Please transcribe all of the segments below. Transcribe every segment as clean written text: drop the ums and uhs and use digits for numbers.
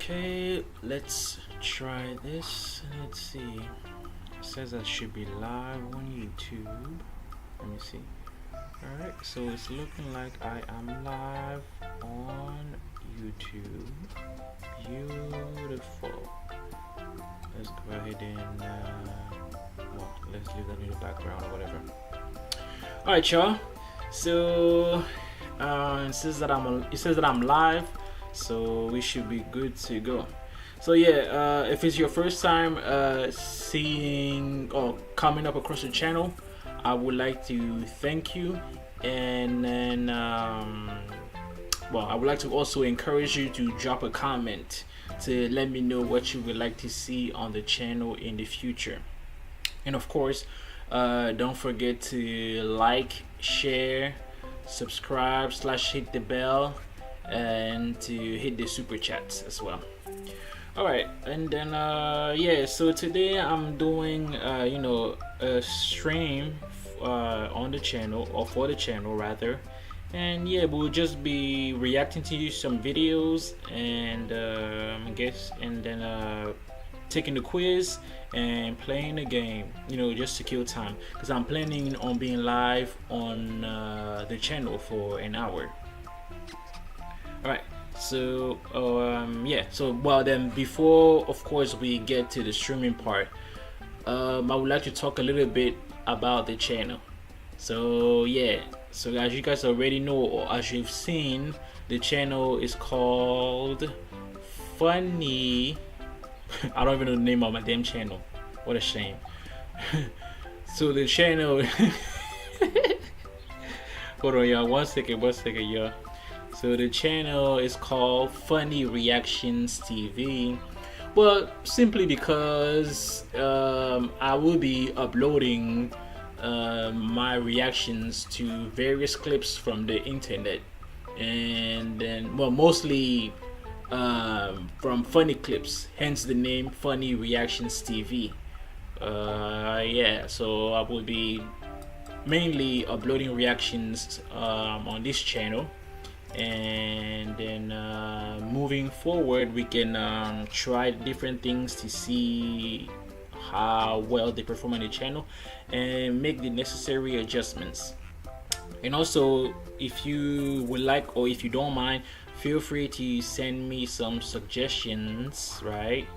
Okay, let's try this. Let's see. It says I should be live on YouTube. Let me see. Alright, so it's looking like I am live on YouTube. Beautiful. Let's go ahead and well, let's leave that in the background or whatever. Alright, y'all. So it says that I'm live, so we should be good to go. So yeah, if it's your first time seeing or coming up across the channel, I would like to thank you, and then well, I would like to also encourage you to drop a comment to let me know what you would like to see on the channel in the future. And of course, don't forget to like, share, subscribe / hit the bell, and to hit the super chats as well. Alright, and then yeah, so today I'm doing a stream on the channel, or for the channel rather, and yeah, we'll just be reacting to some videos, and I guess, and then taking the quiz and playing the game, just to kill time, because I'm planning on being live on the channel for an hour. Alright, so yeah, so well, then before of course we get to the streaming part, I would like to talk a little bit about the channel. So yeah, so as you guys already know, or as you've seen, the channel is called Funny I don't even know the name of my damn channel. What a shame. So the channel hold on y'all, one second y'all. So the channel is called Funny Reactions TV. Well, simply because I will be uploading my reactions to various clips from the internet, and then, well, mostly from funny clips, hence the name Funny Reactions TV. Yeah, so I will be mainly uploading reactions on this channel, and then moving forward we can try different things to see how well they perform on the channel and make the necessary adjustments. And also, if you would like, or if you don't mind, feel free to send me some suggestions, right?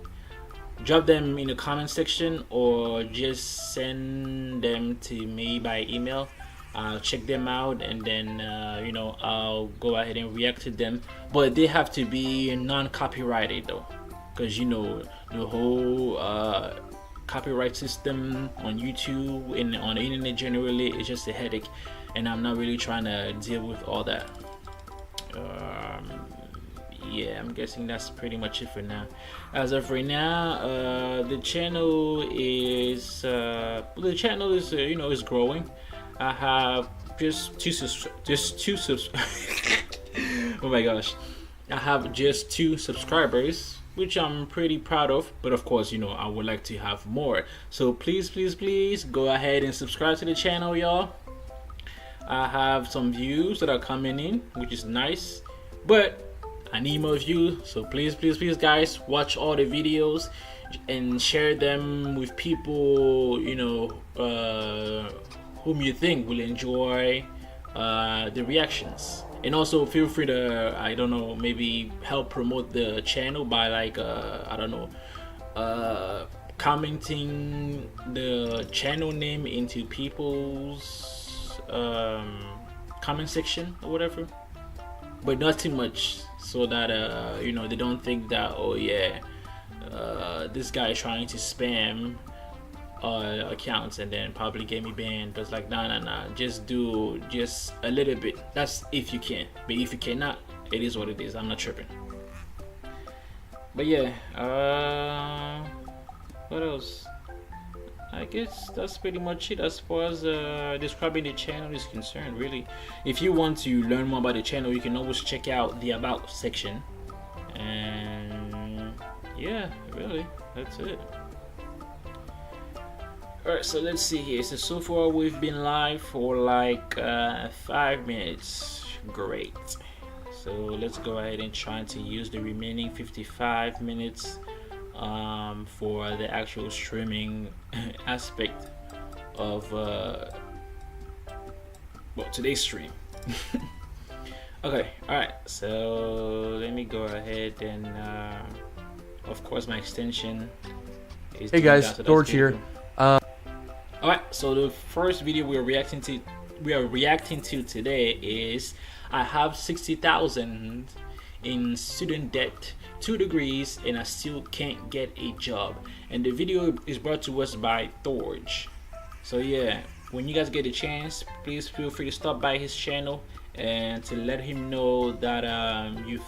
Drop them in the comment section, or just send them to me by email. I'll check them out, and then I'll go ahead and react to them, but they have to be non-copyrighted though, because the whole copyright system on YouTube and on the internet generally is just a headache, and I'm not really trying to deal with all that. Yeah, I'm guessing that's pretty much it for now. As of right now, the channel is is growing. I have just two oh my gosh, I have just 2 subscribers, which I'm pretty proud of, but of course, I would like to have more. So please go ahead and subscribe to the channel, y'all. I have some views that are coming in, which is nice, but I need more views. So please guys, watch all the videos and share them with people whom you think will enjoy the reactions. And also feel free to, I don't know, maybe help promote the channel by, like, I don't know, commenting the channel name into people's comment section or whatever, but not too much, so that they don't think that, oh yeah, this guy is trying to spam accounts and then probably get me banned. But like, nah, just do just a little bit. That's if you can, but if you cannot, it is what it is. I'm not tripping. But yeah, what else? I guess that's pretty much it as far as describing the channel is concerned, really. If you want to learn more about the channel, you can always check out the about section, and yeah, really, that's it. Alright, so let's see here. So far we've been live for like 5 minutes. Great. So let's go ahead and try to use the remaining 55 minutes for the actual streaming aspect of today's stream. Okay, alright, so let me go ahead and of course my extension is Hey guys, George here. Alright, so the first video we are reacting to today is I have 60,000 in student debt, 2 degrees, and I still can't get a job. And the video is brought to us by Thorge. So yeah, when you guys get a chance, please feel free to stop by his channel and to let him know that you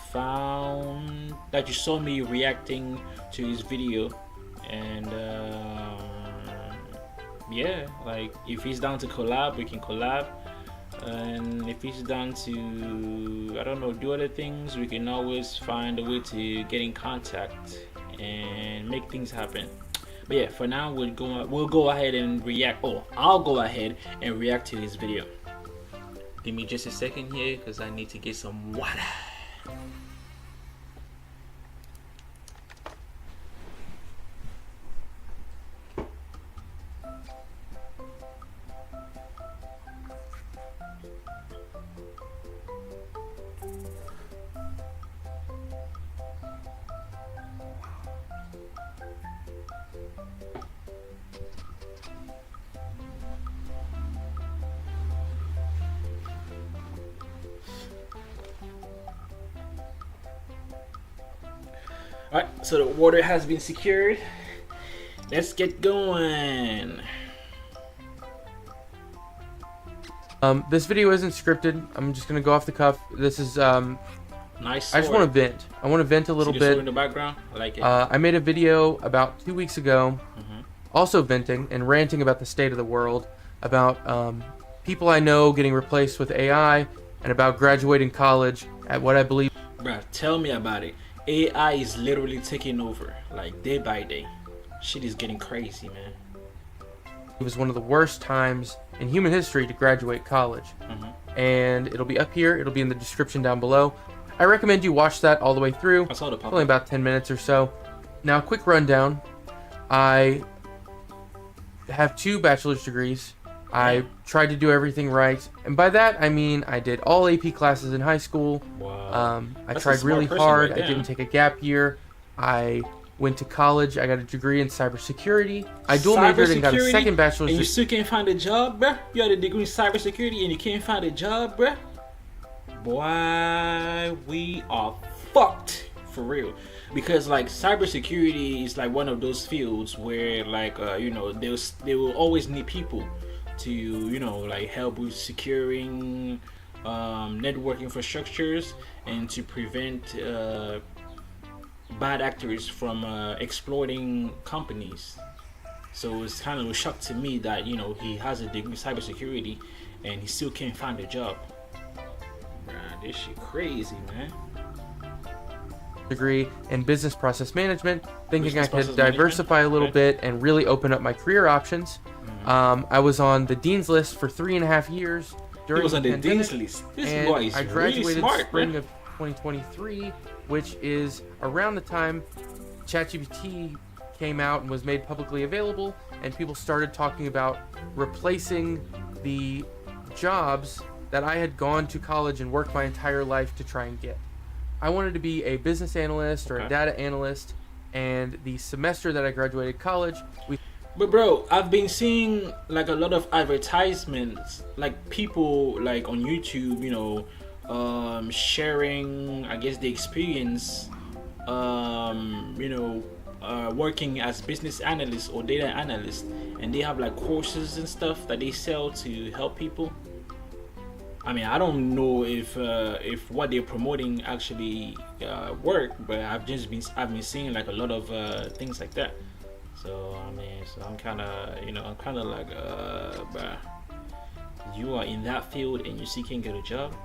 saw me reacting to his video. And yeah, like if he's down to collab, we can collab. And if he's down to, I don't know, do other things, we can always find a way to get in contact and make things happen. But yeah, for now we'll go ahead and react. I'll go ahead and react to his video. Give me just a second here because I need to get some water. Alright, so the water has been secured. Let's get going. This video isn't scripted. I'm just gonna go off the cuff. This is Nice. I just want to vent. I want to vent a little bit. In the background, I like it. I made a video about 2 weeks ago, also venting and ranting about the state of the world, about people I know getting replaced with AI, and about graduating college at what I believe. Bruh, tell me about it. AI is literally taking over, like day by day. Shit is getting crazy, man. It was one of the worst times in human history to graduate college. And it'll be up here. It'll be in the description down below. I recommend you watch that all the way through. I saw the only about 10 minutes or so. Now, quick rundown. I have 2 bachelor's degrees. I tried to do everything right, and by that I mean I did all AP classes in high school. Wow. I tried really hard. I didn't take a gap year. I went to college. I got a degree in cybersecurity. I dual majored and got a second bachelor's. And you still can't find a job, bruh? You had a degree in cybersecurity and you can't find a job, bruh? Boy, we are fucked for real. Because like cybersecurity is like one of those fields where like you know they will always need people to, you know, like help with securing network infrastructures and to prevent bad actors from exploiting companies. So it's kind of a shock to me that, you know, he has a degree in cybersecurity and he still can't find a job. Bruh, this shit crazy, man. Degree in business process management, thinking I could diversify a little bit and really open up my career options. I was on the dean's list for 3.5 years during the pandemic, dean's list. This boy is I graduated really smart, spring man. of 2023, which is around the time ChatGPT came out and was made publicly available, and people started talking about replacing the jobs that I had gone to college and worked my entire life to try and get. I wanted to be a business analyst or a data analyst, and the semester that I graduated college, But bro, I've been seeing like a lot of advertisements, like people like on YouTube, you know, sharing, I guess, the experience, you know, working as business analysts or data analysts, and they have like courses and stuff that they sell to help people. I mean, I don't know if what they're promoting actually work, but I've been seeing like a lot of things like that. So I mean, I'm kind of, you know, like, bruh, you are in that field and you still can't get a job,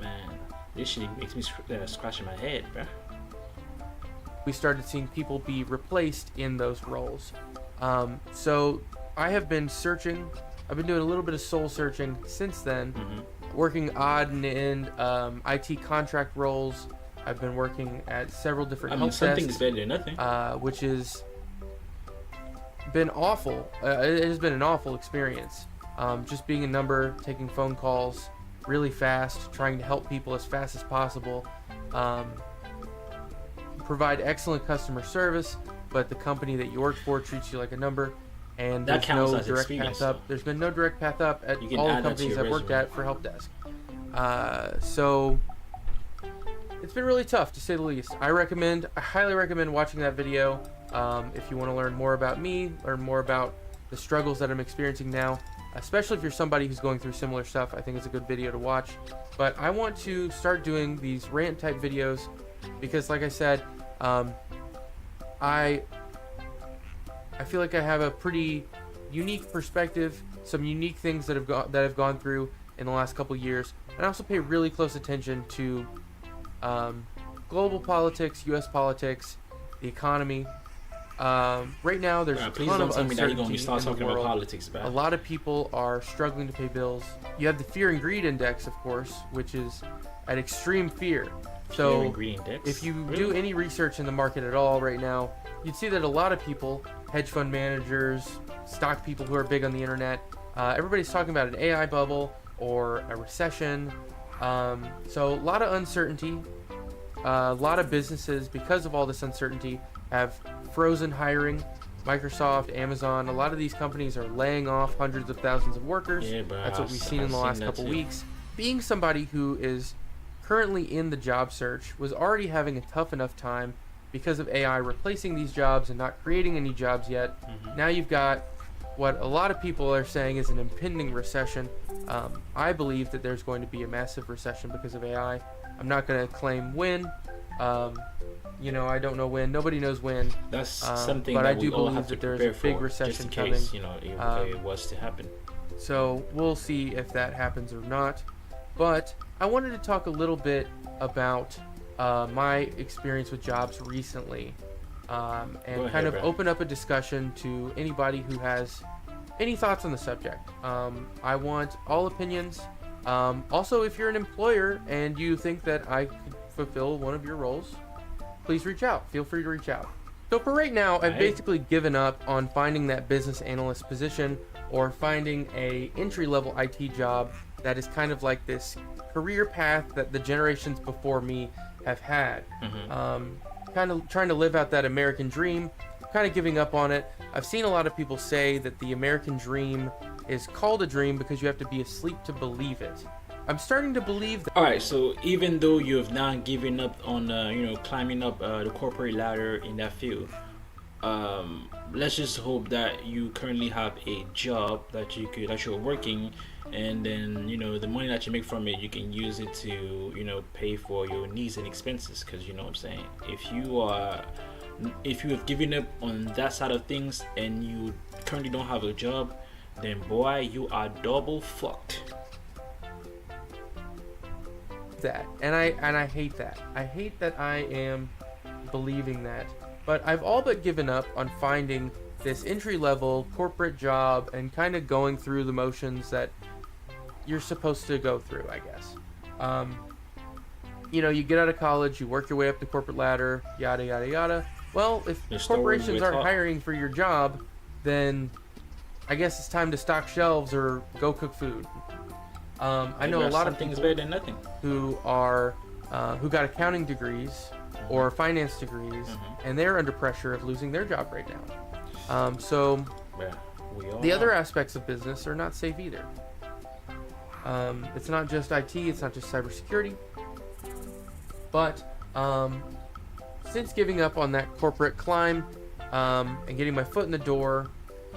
man. This shit makes me scratching my head, bruh. We started seeing people be replaced in those roles. So I have been searching. I've been doing a little bit of soul searching since then working odd and end IT contract roles. I've been working at several different help something desks, is better than nothing. which has been awful. It has been an awful experience. Just being a number, taking phone calls really fast, trying to help people as fast as possible, provide excellent customer service, but the company that you work for treats you like a number, and That there's counts no as direct experience, path up. There's been no direct path up at You can all the add that to companies your I've worked resume. at for help desk. So it's been really tough, to say the least. I highly recommend watching that video if you want to learn more about me, learn more about the struggles that I'm experiencing now, especially if you're somebody who's going through similar stuff. I think it's a good video to watch. But I want to start doing these rant type videos because, like I said, I feel like I have a pretty unique perspective, some unique things that I've gone through in the last couple years, and I also pay really close attention to global politics, U.S. politics, the economy. Right now, there's a Please ton don't of tell me that you're going uncertainty to start in the talking about world. politics, A man. lot of people are struggling to pay bills. You have the fear and greed index, of course, which is at extreme fear. So Ingredient index. if you Really? do any research in the market at all right now, you'd see that a lot of people, hedge fund managers, stock people who are big on the internet, everybody's talking about an AI bubble or a recession. So a lot of uncertainty. A lot of businesses, because of all this uncertainty, have frozen hiring. Microsoft, Amazon, a lot of these companies are laying off hundreds of thousands of workers. Yeah, but That's what we've seen in the I've last seen that couple too. weeks. Being somebody who is currently in the job search was already having a tough enough time because of AI replacing these jobs and not creating any jobs yet. Now you've got what a lot of people are saying is an impending recession. I believe that there's going to be a massive recession because of AI. I'm not going to claim when. I don't know when. Nobody knows when. That's something but that I do we all believe have to that there's prepare a big for, recession just in case, coming. it was to happen. So we'll see if that happens or not. But I wanted to talk a little bit about my experience with jobs recently, and Go ahead, kind of bro. open up a discussion to anybody who has any thoughts on the subject. I want all opinions. Also, if you're an employer and you think that I could fulfill one of your roles, please reach out. Feel free to reach out. So for right now, I've Alright. basically given up on finding that business analyst position or finding a entry-level IT job that is kind of like this career path that the generations before me have had. Kind of trying to live out that American dream, kind of giving up on it. I've seen a lot of people say that the American dream is called a dream because you have to be asleep to believe it. I'm starting to believe that. All right, so even though you have now given up on climbing up the corporate ladder in that field, let's just hope that you currently have a job that you're working, and then the money that you make from it, you can use it to pay for your needs and expenses. Because you know what I'm saying, if you have given up on that side of things and you currently don't have a job, then boy, you are double fucked. That and I hate that. I hate that I am believing that. But I've all but given up on finding this entry-level corporate job and kind of going through the motions that you're supposed to go through, I guess. You get out of college, you work your way up the corporate ladder, yada yada yada. Well, if The story corporations we're aren't taught. hiring for your job, then I guess it's time to stock shelves or go cook food. I know a lot of something is people better than nothing. who got accounting degrees or finance degrees, and they're under pressure of losing their job right now. So Yeah, we all the other are. aspects of business are not safe either. It's not just IT, it's not just cybersecurity. But since giving up on that corporate climb and getting my foot in the door,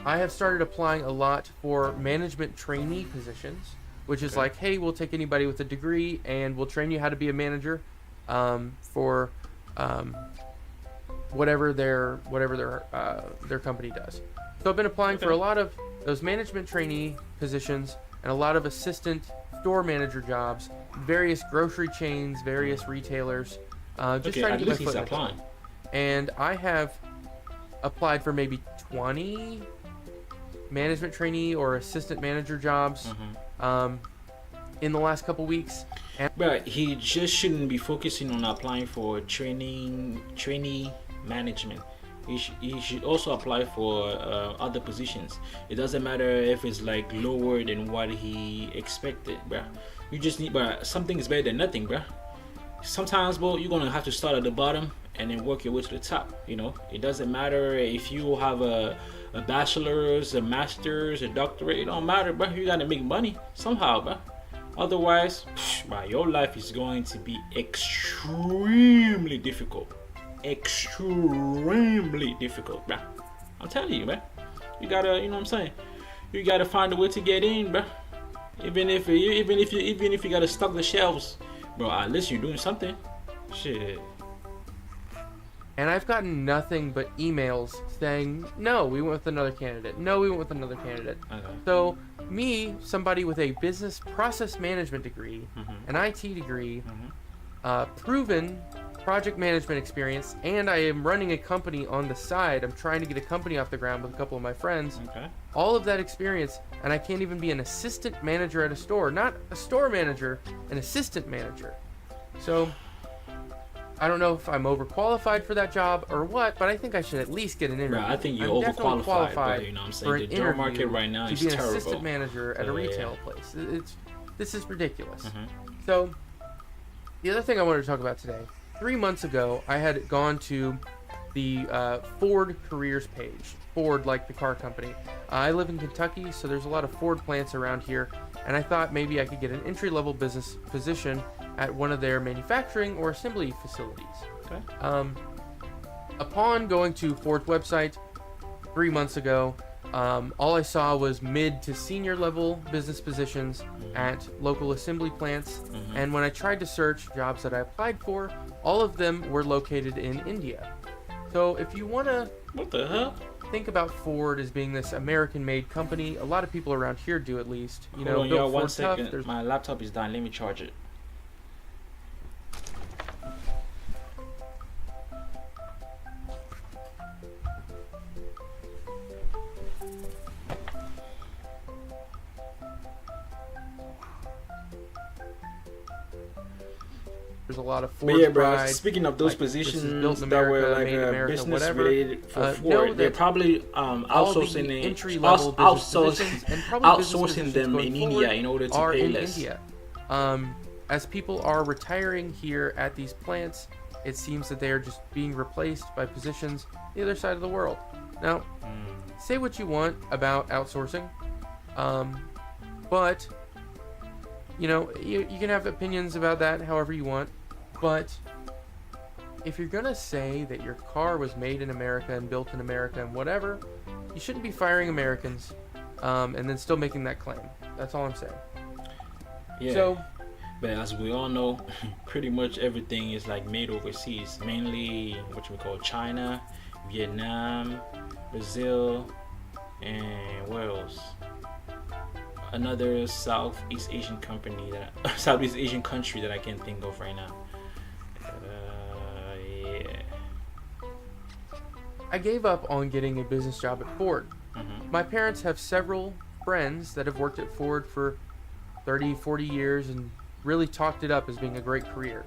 I have started applying a lot for management trainee positions, which is like, hey, we'll take anybody with a degree and we'll train you how to be a manager for whatever their company does. So I've been applying for a lot of those management trainee positions and a lot of assistant store manager jobs, various grocery chains, various retailers, just trying to at get my least he's foot in the applying. door. And I have applied for maybe 20 management trainee or assistant manager jobs. in the last couple weeks. And But he just shouldn't be focusing on applying for trainee management. He should also apply for other positions. It doesn't matter if it's like lower than what he expected, bruh. You just need, bruh, something is better than nothing, bruh. Sometimes, bro, you're gonna have to start at the bottom and then work your way to the top. It doesn't matter if you have a bachelor's, a master's, a doctorate. It don't matter, bro. You gotta make money somehow, bro. Otherwise, bro, your life is going to be extremely difficult. Extremely difficult, bro. I'm telling you, man. You gotta, you know what I'm saying. You gotta find a way to get in, bro. Even if you gotta stock the shelves, bro. At least you're doing something. Shit. And I've gotten nothing but emails saying, no, we went with another candidate. No, we went with another candidate. Okay. So me, somebody with a business process management degree, an IT degree, proven project management experience, and I am running a company on the side. I'm trying to get a company off the ground with a couple of my friends. Okay. All of that experience, and I can't even be an assistant manager at a store. Not a store manager, an assistant manager. So I don't know if I'm overqualified for that job or what, but I think I should at least get an interview. Bro, I think you're I'm definitely overqualified, bro. You know what I'm saying? for The an job market interview right now to is be an terrible. assistant manager at a So, retail place. This is ridiculous. Mm-hmm. So the other thing I wanted to talk about today, 3 months ago, I had gone to the Ford careers page. Ford, like the car company. I live in Kentucky, so there's a lot of Ford plants around here, and I thought maybe I could get an entry-level business position at one of their manufacturing or assembly facilities. Okay. Upon going to Ford's website 3 months ago, all I saw was mid to senior level business positions at local assembly plants. And when I tried to search jobs that I applied for, all of them were located in India. So if you want to What the hell? think about Ford as being this American-made company, a lot of people around here do at least. Hold on, y'all, built 1 Ford tough. second. My laptop is dying. Let me charge it. There's a lot of But Ford yeah, bro. pride. Speaking of those like, this is positions built in that were America, like made in America, business whatever. related for Know Ford, they're that probably all the outsourcing entry-level business positions and probably business outsourcing positions them going in forward India in order to are pay in less. India. As people are retiring here at these plants, it seems that they are just being replaced by positions the other side of the world. Now, say what you want about outsourcing, but you can have opinions about that however you want. But if you're gonna say that your car was made in America and built in America and whatever, you shouldn't be firing Americans and then still making that claim. That's all I'm saying. Yeah. So, but as we all know, pretty much everything is like made overseas. Mainly what we call China, Vietnam, Brazil, and where else? Another Southeast Asian country that I can't think of right now. Yeah. I gave up on getting a business job at Ford. My parents have several friends that have worked at Ford for 30, 40 years and really talked it up as being a great career.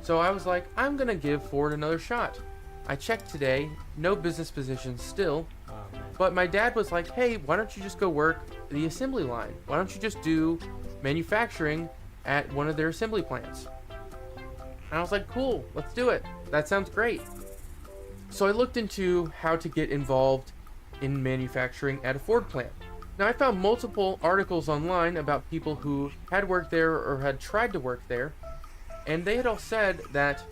So I was like, I'm gonna give Ford another shot. I checked today, no business positions still, but my dad was like, hey, why don't you just go work the assembly line? Why don't you just do manufacturing at one of their assembly plants? And I was like, cool, let's do it. That sounds great. So I looked into how to get involved in manufacturing at a Ford plant. Now, I found multiple articles online about people who had worked there or had tried to work there, and they had all said that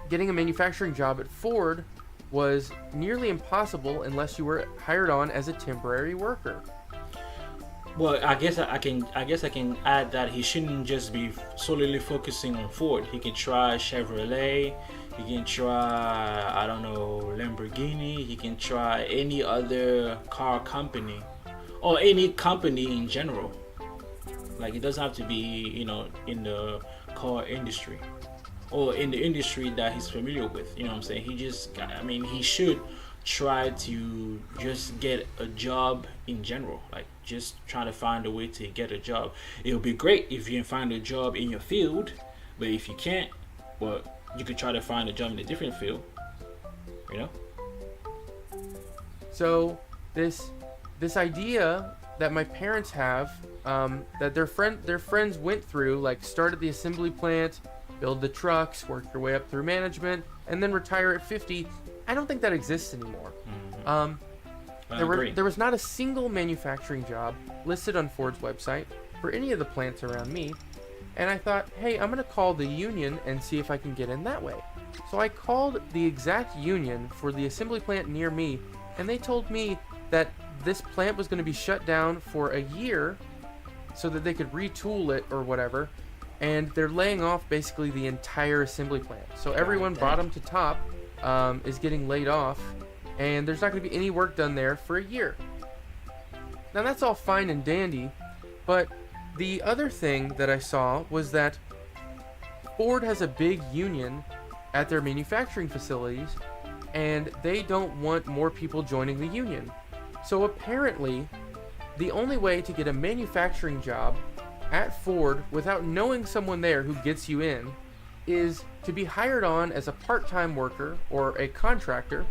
getting a manufacturing job at Ford was nearly impossible unless you were hired on as a temporary worker. Well, I guess I can add that he shouldn't just be solely focusing on Ford. He can try Chevrolet. He can try, I don't know, Lamborghini. He can try any other car company or any company in general. Like, it doesn't have to be, in the car industry or in the industry that he's familiar with. You know what I'm saying? He should try to just get a job in general, like just trying to find a way to get a job. It would be great if you can find a job in your field, but if you can't, well, you could try to find a job in a different field, you know. So this idea that my parents have, that their friends went through, like started the assembly plant, build the trucks, work your way up through management, and then retire at 50. I don't think that exists anymore. There was not a single manufacturing job listed on Ford's website for any of the plants around me, and I thought, hey, I'm gonna call the union and see if I can get in that way. So I called the exact union for the assembly plant near me, and they told me that this plant was going to be shut down for a year so that they could retool it or whatever, and they're laying off basically the entire assembly plant. So everyone bottom to top is getting laid off, and there's not going to be any work done there for a year. Now that's all fine and dandy, but the other thing that I saw was that Ford has a big union at their manufacturing facilities, and they don't want more people joining the union. So apparently, the only way to get a manufacturing job at Ford without knowing someone there who gets you in is to be hired on as a part-time worker or a contractor.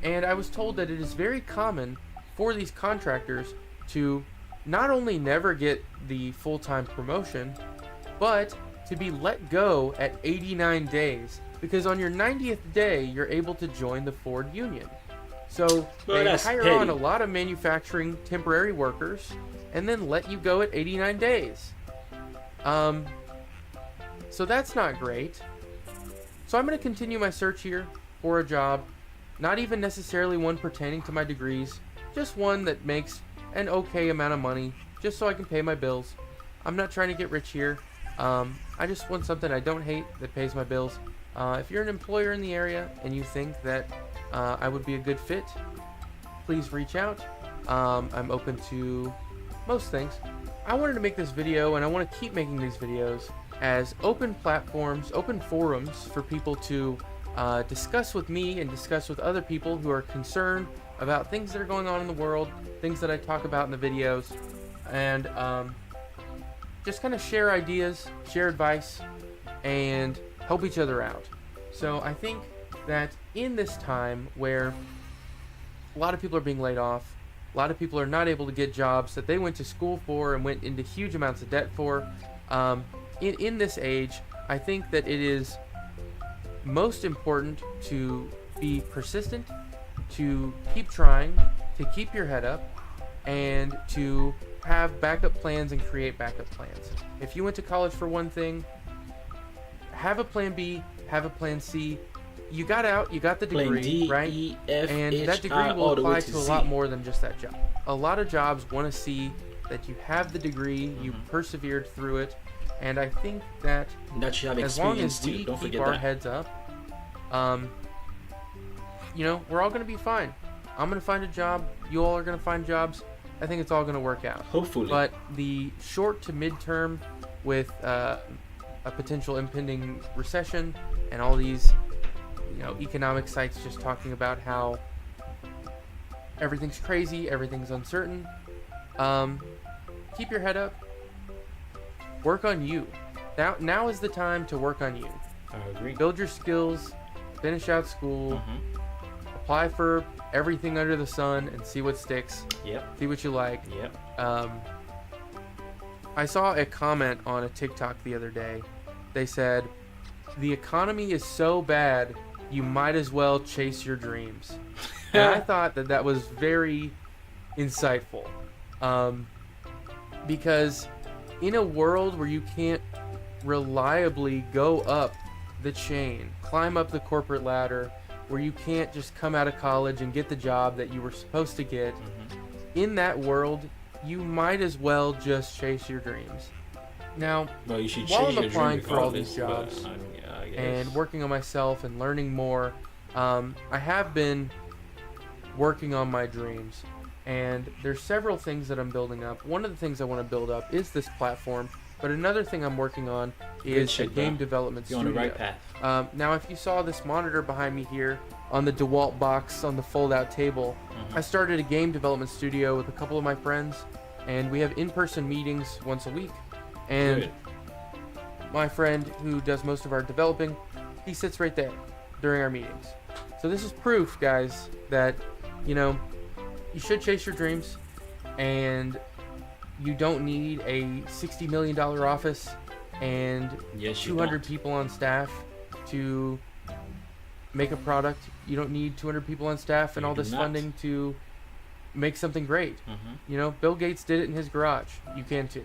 And I was told that it is very common for these contractors to not only never get the full-time promotion, but to be let go at 89 days. Because on your 90th day, you're able to join the Ford union. So they hire on a lot of manufacturing temporary workers and then let you go at 89 days. So that's not great. So I'm going to continue my search here for a job, not even necessarily one pertaining to my degrees, just one that makes an okay amount of money, just so I can pay my bills. I'm not trying to get rich here. I just want something I don't hate that pays my bills. If you're an employer in the area and you think that I would be a good fit, please reach out. I'm open to most things. I wanted to make this video, and I want to keep making these videos as open platforms, open forums for people to discuss with me and discuss with other people who are concerned about things that are going on in the world, things that I talk about in the videos, and just kind of share ideas, share advice, and help each other out. So I think that in this time where a lot of people are being laid off, a lot of people are not able to get jobs that they went to school for and went into huge amounts of debt for, in this age, I think that it is most important to be persistent, to keep trying, to keep your head up, and to have backup plans and create backup plans. If you went to college for one thing, have a plan B, have a plan C. You got out, you got the degree, right? And that degree will apply to a lot more than just that job. A lot of jobs want to see that you have the degree, you persevered through it, and I think that you have as long as too. we Don't keep forget our that. heads up, we're all going to be fine. I'm going to find a job, you all are going to find jobs. I think it's all going to work out. Hopefully. But the short to midterm with a potential impending recession and all these economic sites just talking about how everything's crazy, everything's uncertain. Keep your head up. Work on you. Now is the time to work on you. I agree. Build your skills, finish out school, apply for everything under the sun and see what sticks. Yep. See what you like. Yep. I saw a comment on a TikTok the other day. They said, "The economy is so bad, you might as well chase your dreams." And I thought that was very insightful. Because in a world where you can't reliably go up the chain, climb up the corporate ladder, where you can't just come out of college and get the job that you were supposed to get, in that world, you might as well just chase your dreams. Now, Well, you should while change I'm your applying dream for all these regardless, jobs but, I guess. and working on myself and learning more, I have been working on my dreams. And there's several things that I'm building up. One of the things I want to build up is this platform, but another thing I'm working on is a game development You're studio. on the right path. Now, if you saw this monitor behind me here, on the DeWalt box on the fold-out table. Mhm. I started a game development studio with a couple of my friends, and we have in-person meetings once a week. And Good. my friend who does most of our developing, he sits right there during our meetings. So this is proof, guys, that, you know, you should chase your dreams, and you don't need a $60 million office and Yes, you 200 don't. people on staff to make a product. You don't need 200 people on staff and You all do this not. funding to make something great. Mhm. You know, Bill Gates did it in his garage. You can too.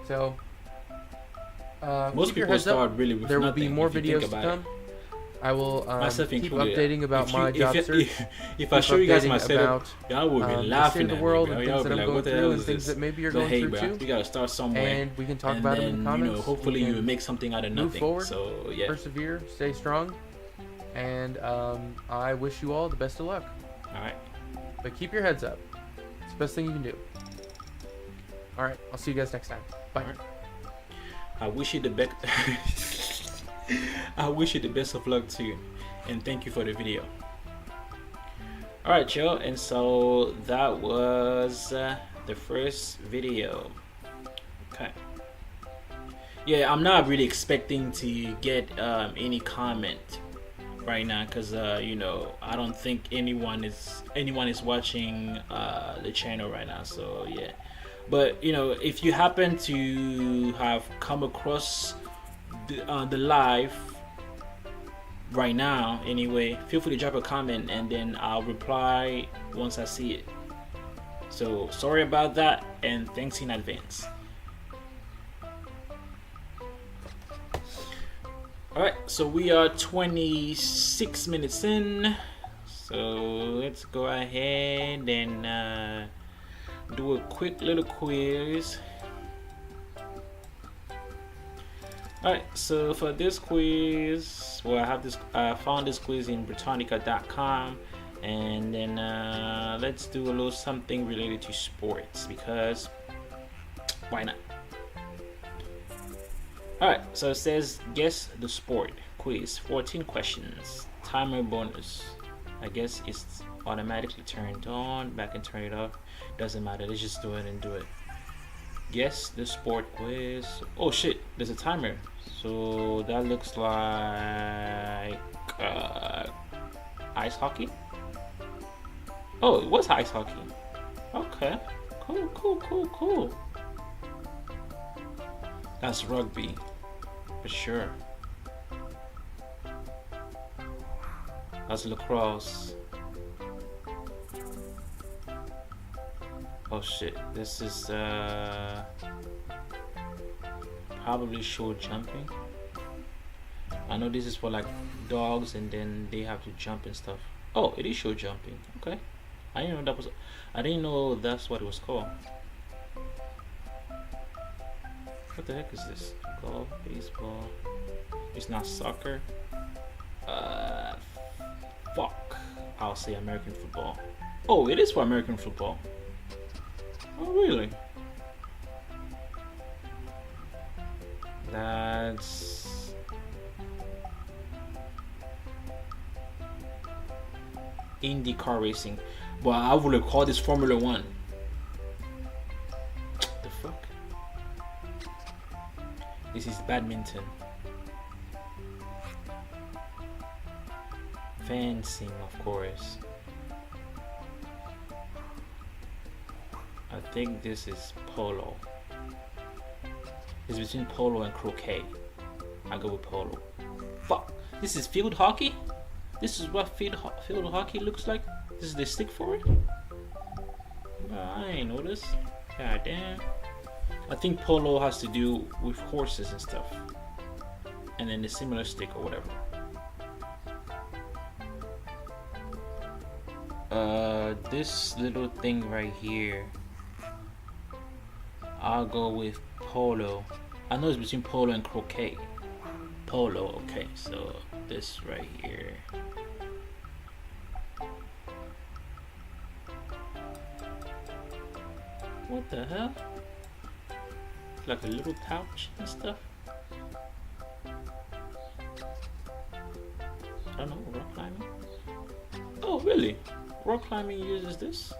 So, Most keep your people heads up. start really with There will nothing, be more if you think videos to about it. come. I will Myself keep included. updating about If my you- job if, search. if I keep show you guys updating my setup, about, y'all will be the laughing state of at the me, world bro. and Y'all things will that be I'm like, going what the through hell and is things this? that maybe you're But going hey, through bro, too. you gotta start somewhere. And we can talk And about then, them in the comments. hopefully We you can make something out of move nothing. forward, So yeah. persevere, stay strong, and I wish you all the best of luck. All right. But keep your heads up. It's the best thing you can do. All right, I'll see you guys next time. Bye. All right. I wish you the best. I wish you the best of luck too, and thank you for the video. All right, y'all, and so that was the first video. Okay. Yeah, I'm not really expecting to get any comment right now because you know, I don't think anyone is watching the channel right now. So yeah, but you know, if you happen to have come across the live right now anyway, feel free to drop a comment and then I'll reply once I see it. So sorry about that, and thanks in advance. Alright, so we are 26 minutes in, so let's go ahead and do a quick little quiz. Alright, so for this quiz, well, I found this quiz in Britannica.com, and then let's do a little something related to sports, because why not? Alright, so it says guess the sport quiz, 14 questions, timer bonus. I guess it's automatically turned on, back and turn it off, doesn't matter, let's just do it and do it. Guess the sport quiz. Oh shit, there's a timer. So that looks like ice hockey. Oh, it was ice hockey. Okay, cool. That's rugby for sure. That's lacrosse. Oh shit, this is probably show jumping. I know this is for like dogs and then they have to jump and stuff. Oh, it is show jumping. Okay, I didn't know that's what it was called. What the heck is this? Golf, baseball. It's not soccer. Fuck. I'll say American football. Oh, it is for American football. Oh, really? That's IndyCar racing. But I would have called this Formula One. The fuck? This is badminton. Fencing, of course. I think this is polo. It's between polo and croquet. I go with polo. Fuck. This is field hockey? This is what field hockey looks like? This is the stick for it? I ain't know this. God damn. I think polo has to do with horses and stuff. And then the similar stick or whatever. This little thing right here, I'll go with polo. I know it's between polo and croquet. Polo, okay, so this right here. What the hell? Like a little pouch and stuff. I don't know, rock climbing. Oh, really? Rock climbing uses this?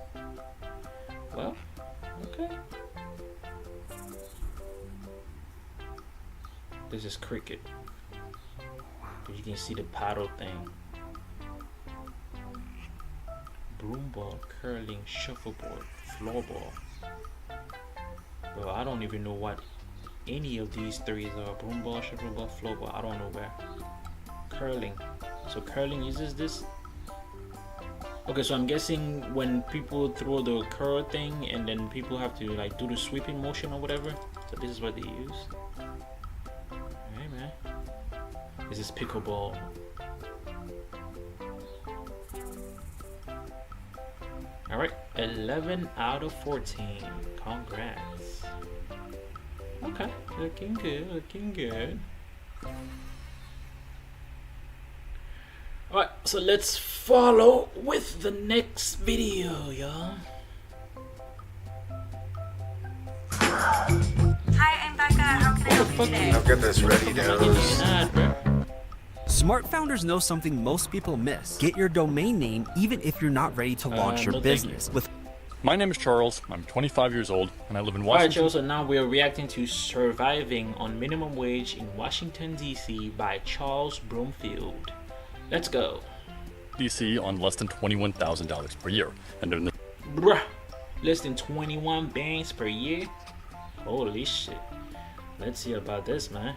Well, okay. This is cricket. But you can see the paddle thing. Broom ball, curling, shuffleboard, floorball. Bro, I don't even know what any of these three are. Broom ball, shuffleboard, floorball. I don't know where. Curling. So curling uses this. Okay, so I'm guessing when people throw the curl thing and then people have to like do the sweeping motion or whatever. So this is what they use. Alright, man. This is pickleball. Alright, 11 out of 14. Congrats. Okay, looking good, looking good. Alright, so let's follow with the next video, y'all. Hi, I'm Becca. How can I help you today? I'll get this ready to. Smart founders know something most people miss. Get your domain name even if you're not ready to launch your no, business. With My name is Charles. I'm 25 years old, and I live in Alright, Washington. y'all, so now we're reacting to Surviving on Minimum Wage in Washington, D.C. by Charles Broomfield. Let's go. DC on less than $21,000 per year. And in Bruh, less than 21 bands per year? Holy shit. Let's see about this, man.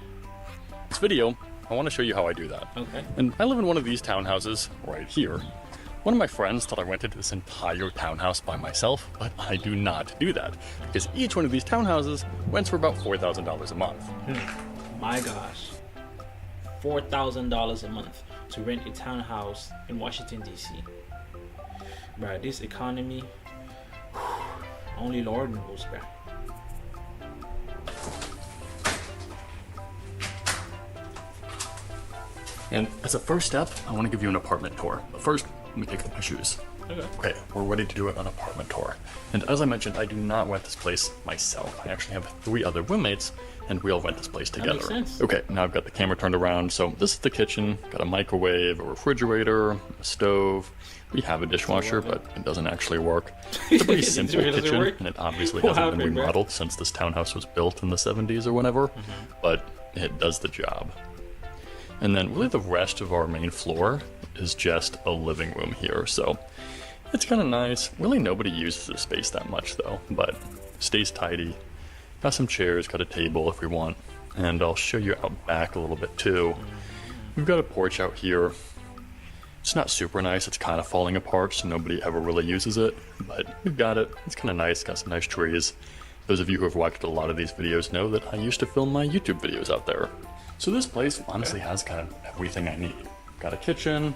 this video, I want to show you how I do that. Okay. And I live in one of these townhouses right here. One of my friends thought I rented this entire townhouse by myself, but I do not do that, because each one of these townhouses rents for about $4,000 a month. My gosh. $4,000 a month to rent a townhouse in Washington, D.C. Bruh, this economy, only Lord knows, bruh. And as a first step, I want to give you an apartment tour. But first, let me take off my shoes. Okay, we're ready to do an apartment tour. And as I mentioned, I do not rent this place myself. I actually have 3 other roommates, and we all rent this place together. makes sense. Okay, now I've got the camera turned around. So this is the kitchen. Got a microwave, a refrigerator, a stove. We have a dishwasher, but it doesn't actually work. It's a pretty simple really kitchen, work? and it obviously What hasn't been happened, bro? remodeled since this townhouse was built in the 70s or whenever. But it does the job. And then really the rest of our main floor is just a living room here, so it's kind of nice. Really nobody uses this space that much though, but stays tidy. Got some chairs, got a table if we want, and I'll show you out back a little bit too. We've got a porch out here. It's not super nice, it's kind of falling apart, so nobody ever really uses it, but we've got it. It's kind of nice, got some nice trees. Those of you who have watched a lot of these videos know that I used to film my YouTube videos out there. So this place honestly has kind of everything I need. Got a kitchen,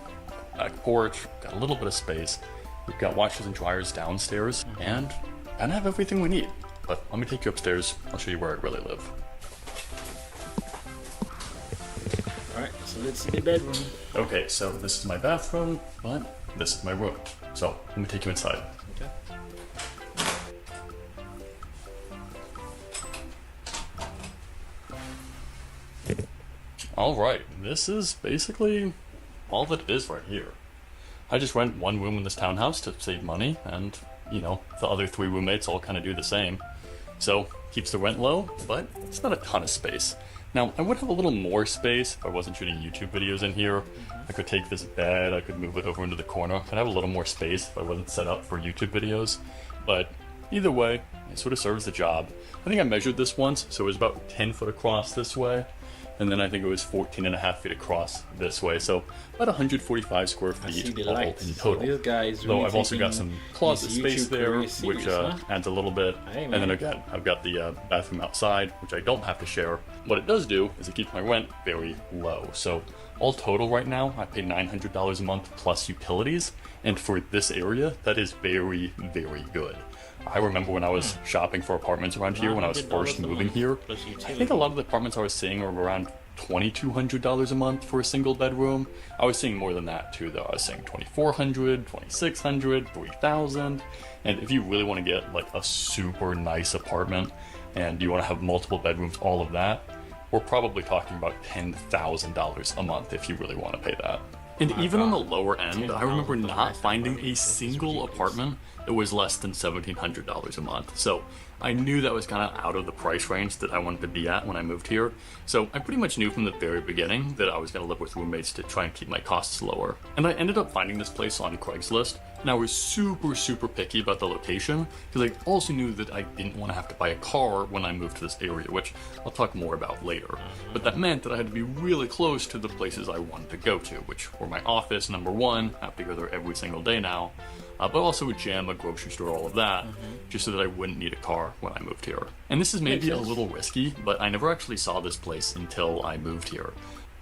back porch, got a little bit of space. We've got washers and dryers downstairs, and kind of have everything we need. But let me take you upstairs. I'll show you where I really live. Alright, so let's see the bedroom. Okay, so this is my bathroom, but this is my room. So let me take you inside. Okay. Alright, this is basically all that it is right here. I just rent one room in this townhouse to save money, and, you know, the other 3 roommates all kind of do the same. So, keeps the rent low, but it's not a ton of space. Now, I would have a little more space if I wasn't shooting YouTube videos in here. I could take this bed, I could move it over into the corner. I'd have a little more space if I wasn't set up for YouTube videos. But either way, it sort of serves the job. I think I measured this once, so it was about 10 foot across this way. And then I think it was 14.5 feet across this way, so about 145 square I see feet the all lights. in So total. this guy is Though really I've also got taking some closet his space YouTube there, career serious, which huh? adds a little bit. Hey, and then man. again, I've got the bathroom outside, which I don't have to share. What it does do is it keeps my rent very low. So all total right now, I pay $900 a month plus utilities, and for this area, that is very, very good. I remember when I was shopping for apartments around here when I was first $900 a moving month here. plus I think a utility. lot of the apartments I was seeing were around $2,200 a month for a single bedroom. I was seeing more than that too though. I was seeing $2,400, $2,600, $3,000. And if you really want to get like a super nice apartment and you want to have multiple bedrooms, all of that, we're probably talking about $10,000 a month if you really want to pay that. And My even on the God. lower end, I 10,000 remember for the not price of finding apartment. a This is single ridiculous. apartment that was less than $1,700 a month. So I knew that was kind of out of the price range that I wanted to be at when I moved here. So I pretty much knew from the very beginning that I was going to live with roommates to try and keep my costs lower. And I ended up finding this place on Craigslist, and I was super picky about the location because I also knew that I didn't want to have to buy a car when I moved to this area, which I'll talk more about later. But that meant that I had to be really close to the places I wanted to go to, which were my office, number one. I have to go there every single day now. But also a gym, a grocery store, all of that, just so that I wouldn't need a car when I moved here. And this is maybe a little risky, but I never actually saw this place until I moved here.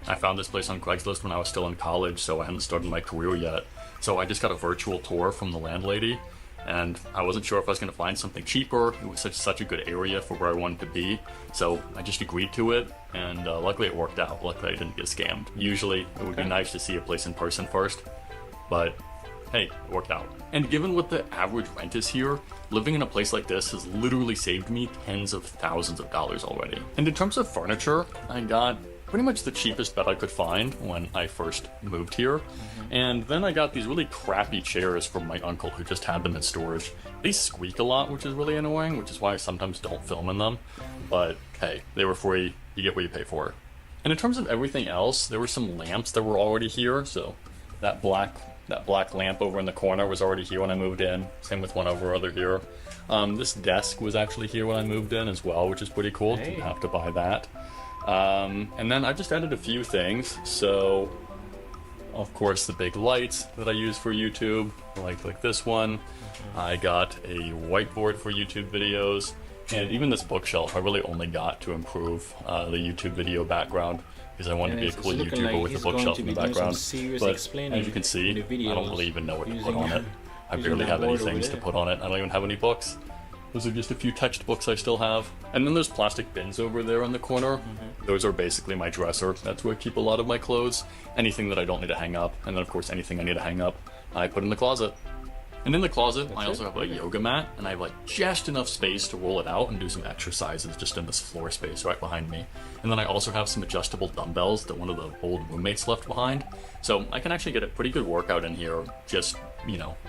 I found this place on Craigslist when I was still in college, so I hadn't started my career yet. So I just got a virtual tour from the landlady, and I wasn't sure if I was going to find something cheaper. It was such a good area for where I wanted to be, so I just agreed to it, and luckily it worked out. Luckily I didn't get scammed. Usually it would be nice to see a place in person first, but hey, it worked out. And given what the average rent is here, living in a place like this has literally saved me tens of thousands of dollars already. And in terms of furniture, I got pretty much the cheapest bed I could find when I first moved here. And then I got these really crappy chairs from my uncle who just had them in storage. They squeak a lot, which is really annoying, which is why I sometimes don't film in them. But hey, they were free, you get what you pay for. And in terms of everything else, there were some lamps that were already here, so that black lamp over in the corner was already here when I moved in. Same with one over here. This desk was actually here when I moved in as well, which is pretty cool. Hey. Didn't have to buy that. And then I just added a few things. So, of course, the big lights that I use for YouTube, like this one. I got a whiteboard for YouTube videos, and even this bookshelf I really only got to improve the YouTube video background, because I wanted to be a cool YouTuber with a bookshelf in the background. But as you can see, I don't really even know what to put on it. I barely have any things to put on it. I don't even have any books. Those are just a few textbooks I still have. And then there's plastic bins over there in the corner. Those are basically my dresser. That's where I keep a lot of my clothes. Anything that I don't need to hang up. And then of course anything I need to hang up, I put in the closet. And in the closet, I also have a yoga mat, and I have like just enough space to roll it out and do some exercises just in this floor space right behind me. And then I also have some adjustable dumbbells that one of the old roommates left behind. So I can actually get a pretty good workout in here just,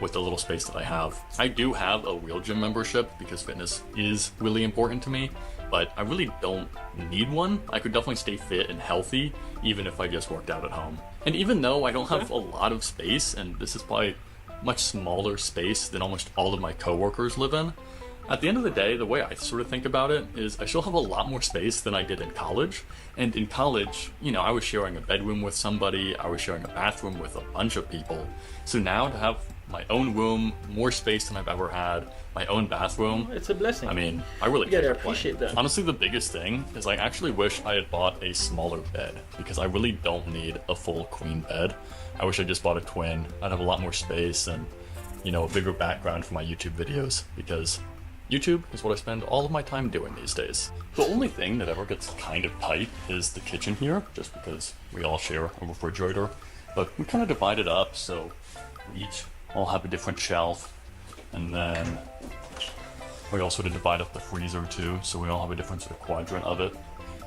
with the little space that I have. I do have a real gym membership because fitness is really important to me, but I really don't need one. I could definitely stay fit and healthy even if I just worked out at home. And even though I don't have a lot of space, and this is probably much smaller space than almost all of my coworkers live in, at the end of the day, the way I sort of think about it is I still have a lot more space than I did in college. And in college, I was sharing a bedroom with somebody, I was sharing a bathroom with a bunch of people. So now to have my own room, more space than I've ever had, my own bathroom, It's a blessing. I mean, I really You gotta can't complain. appreciate that. Honestly, the biggest thing is I actually wish I had bought a smaller bed, because I really don't need a full queen bed. I wish I just bought a twin. I'd have a lot more space and, a bigger background for my YouTube videos, because YouTube is what I spend all of my time doing these days. The only thing that ever gets kind of tight is the kitchen here, just because we all share a refrigerator. But we kind of divide it up, so we each all have a different shelf. And then we all sort of divide up the freezer too, so we all have a different sort of quadrant of it.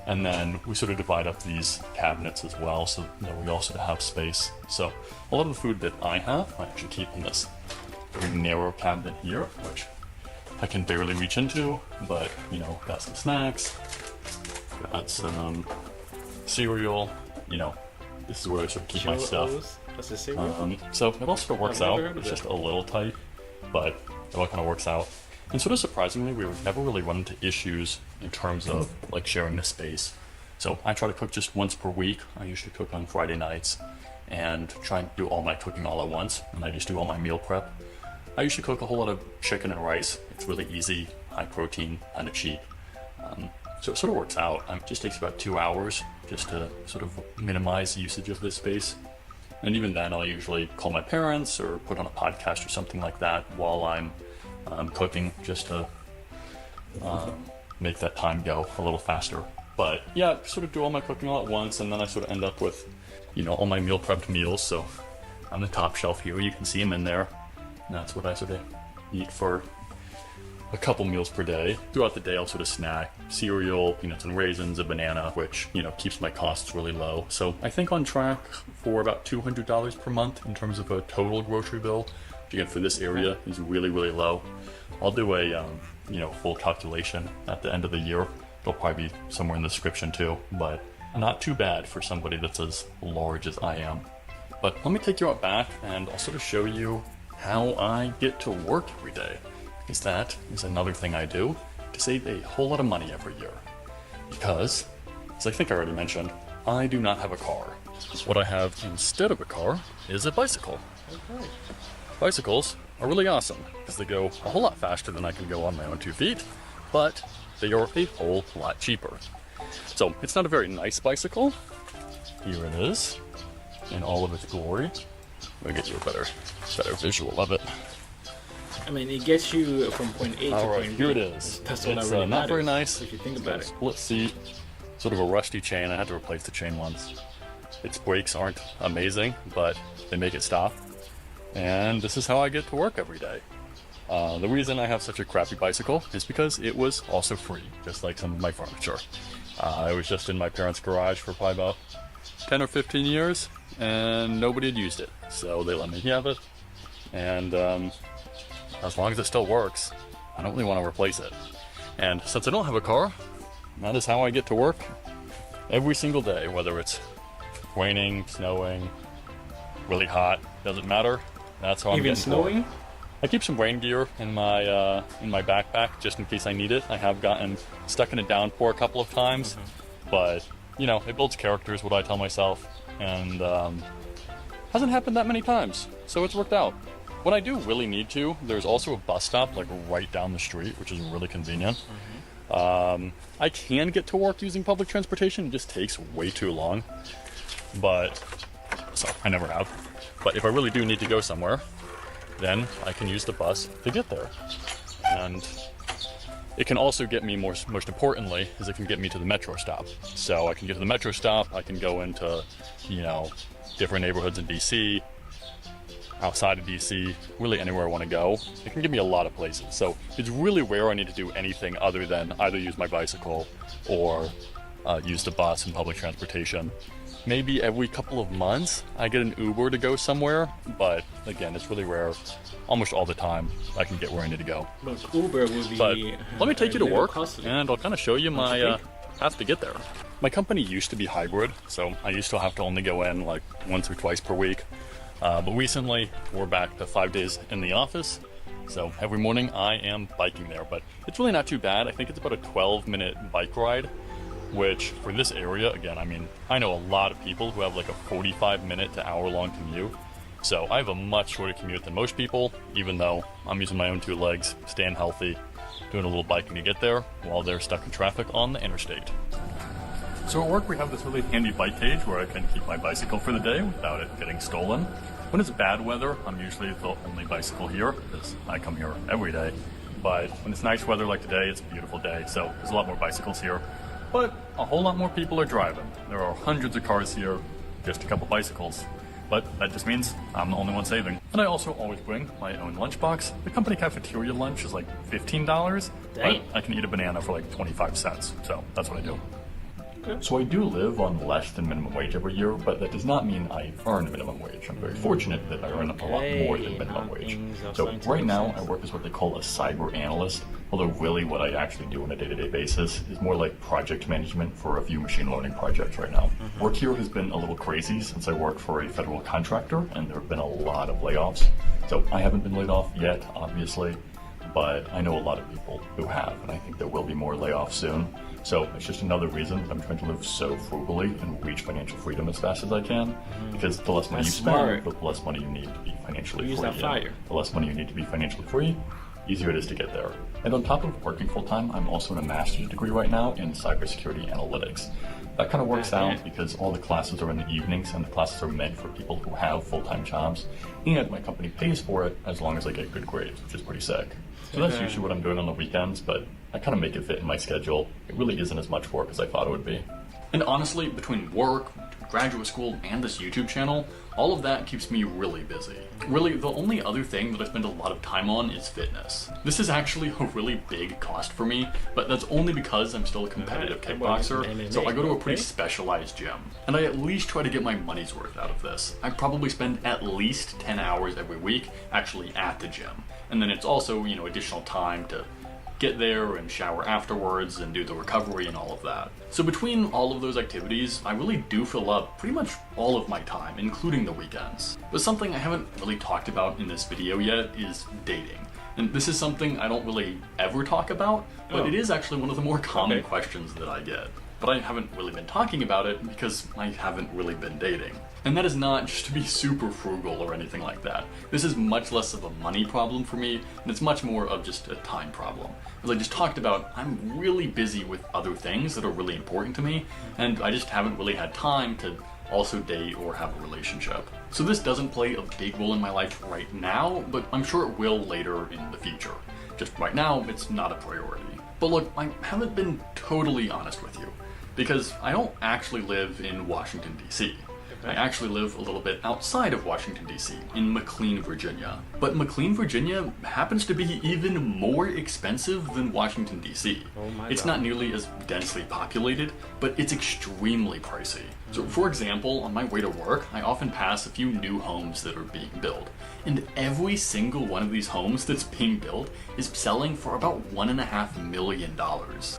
And then we sort of divide up these cabinets as well, so that we all sort of have space. So a lot of the food that I have, I actually keep in this very narrow cabinet here, which I can barely reach into, but got some snacks, got some cereal, this is where I sort of keep my stuff. That's a cereal. So it all sort of works I've out. never heard of It's just that. a little tight, but it all kind of works out. And sort of surprisingly, we never really run into issues in terms of like sharing the space. So I try to cook just once per week. I usually cook on Friday nights and try and do all my cooking all at once, and I just do all my meal prep. I usually cook a whole lot of chicken and rice. It's really easy, high protein, kind of cheap. So it sort of works out. It just takes about 2 hours just to sort of minimize the usage of this space. And even then, I'll usually call my parents or put on a podcast or something like that while I'm cooking, just to make that time go a little faster. But yeah, sort of do all my cooking all at once, and then I sort of end up with, all my meal prepped meals. So on the top shelf here, you can see them in there. And that's what I sort of eat for a couple meals per day. Throughout the day, I'll sort of snack cereal, peanuts and raisins, a banana, which, keeps my costs really low. So I think on track for about $200 per month in terms of a total grocery bill, which again for this area is really, really low. I'll do a, full calculation at the end of the year. It'll probably be somewhere in the description too, but not too bad for somebody that's as large as I am. But let me take you out back and I'll sort of show you how I get to work every day. Because that is another thing I do to save a whole lot of money every year. Because, as I think I already mentioned, I do not have a car. What I have instead of a car is a bicycle. Okay. Bicycles are really awesome because they go a whole lot faster than I can go on my own 2 feet, but they are a whole lot cheaper. So it's not a very nice bicycle. Here it is in all of its glory. I'll get you a better visual of it. I mean, it gets you from point A to All right, point B. here it is. That's what It's really not very matters, nice. if you think It's about got a it. split seat, sort of a rusty chain. I had to replace the chain once. Its brakes aren't amazing, but they make it stop. And this is how I get to work every day. The reason I have such a crappy bicycle is because it was also free, just like some of my furniture. I was just in my parents' garage for probably about 10 or 15 years, and nobody had used it. So they let me have it. And as long as it still works, I don't really want to replace it. And since I don't have a car, that is how I get to work every single day, whether it's raining, snowing, really hot, doesn't matter. That's how I'm Even getting to snowing? work. I keep some rain gear in my backpack just in case I need it. I have gotten stuck in a downpour a couple of times, but it builds character is what I tell myself, and hasn't happened that many times, so it's worked out. When I do really need to, there's also a bus stop like right down the street, which is really convenient. I can get to work using public transportation, it just takes way too long, so I never have. But if I really do need to go somewhere, then I can use the bus to get there. And it can also get me, most importantly, is it can get me to the metro stop. So I can get to the metro stop, I can go into, different neighborhoods in DC, outside of DC, really anywhere I want to go. It can give me a lot of places. So it's really rare I need to do anything other than either use my bicycle or use the bus and public transportation. Maybe every couple of months I get an Uber to go somewhere, but again, it's really rare. Almost all the time I can get where I need to go. But Uber will be. But let me take you to work, costly. and I'll kind of show you my think? path to get there. My company used to be hybrid, so I used to have to only go in like once or twice per week. But recently, we're back to 5 days in the office. So every morning I am biking there, but it's really not too bad. I think it's about a 12-minute bike ride, which for this area, again, I know a lot of people who have like a 45-minute to hour-long commute. So I have a much shorter commute than most people, even though I'm using my own 2 legs, staying healthy, doing a little biking to get there while they're stuck in traffic on the interstate. So at work we have this really handy bike cage where I can keep my bicycle for the day without it getting stolen. When it's bad weather, I'm usually the only bicycle here because I come here every day. But when it's nice weather like today, it's a beautiful day, so there's a lot more bicycles here. But a whole lot more people are driving. There are hundreds of cars here, just a couple bicycles. But that just means I'm the only one saving. And I also always bring my own lunchbox. The company cafeteria lunch is like $15, Dang. but I can eat a banana for like 25 cents. So that's what I do. So I do live on less than minimum wage every year, but that does not mean I earn minimum wage. I'm very fortunate that I earn a lot more than minimum wage. So right now I work as what they call a cyber analyst, although really what I actually do on a day-to-day basis is more like project management for a few machine learning projects right now. Work here has been a little crazy since I work for a federal contractor, and there have been a lot of layoffs. So I haven't been laid off yet, obviously, but I know a lot of people who have, and I think there will be more layoffs soon. So it's just another reason that I'm trying to live so frugally and reach financial freedom as fast as I can, because the less money That's you spend, smart. the less money you need to be financially Use free. that fire. The less money you need to be financially free, easier it is to get there. And on top of working full-time, I'm also in a master's degree right now in cybersecurity analytics. That kind of works out because all the classes are in the evenings, and the classes are meant for people who have full-time jobs, and my company pays for it as long as I get good grades, which is pretty sick. So that's usually what I'm doing on the weekends, but I kind of make it fit in my schedule. It really isn't as much work as I thought it would be. And honestly, between work, graduate school and this YouTube channel, all of that keeps me really busy. Really, the only other thing that I spend a lot of time on is fitness. This is actually a really big cost for me, but that's only because I'm still a competitive kickboxer, so I go to a pretty specialized gym. And I at least try to get my money's worth out of this. I probably spend at least 10 hours every week actually at the gym. And then it's also, additional time to get there and shower afterwards and do the recovery and all of that. So between all of those activities, I really do fill up pretty much all of my time, including the weekends. But something I haven't really talked about in this video yet is dating. And this is something I don't really ever talk about, but it is actually one of the more common questions that I get. But I haven't really been talking about it because I haven't really been dating. And that is not just to be super frugal or anything like that. This is much less of a money problem for me, and it's much more of just a time problem. As I just talked about, I'm really busy with other things that are really important to me, and I just haven't really had time to also date or have a relationship. So this doesn't play a big role in my life right now, but I'm sure it will later in the future. Just right now, it's not a priority. But look, I haven't been totally honest with you, because I don't actually live in Washington, D.C. I actually live a little bit outside of Washington, D.C., in McLean, Virginia. But McLean, Virginia happens to be even more expensive than Washington, D.C. It's not nearly as densely populated, but it's extremely pricey. So for example, on my way to work, I often pass a few new homes that are being built. And every single one of these homes that's being built is selling for about $1.5 million.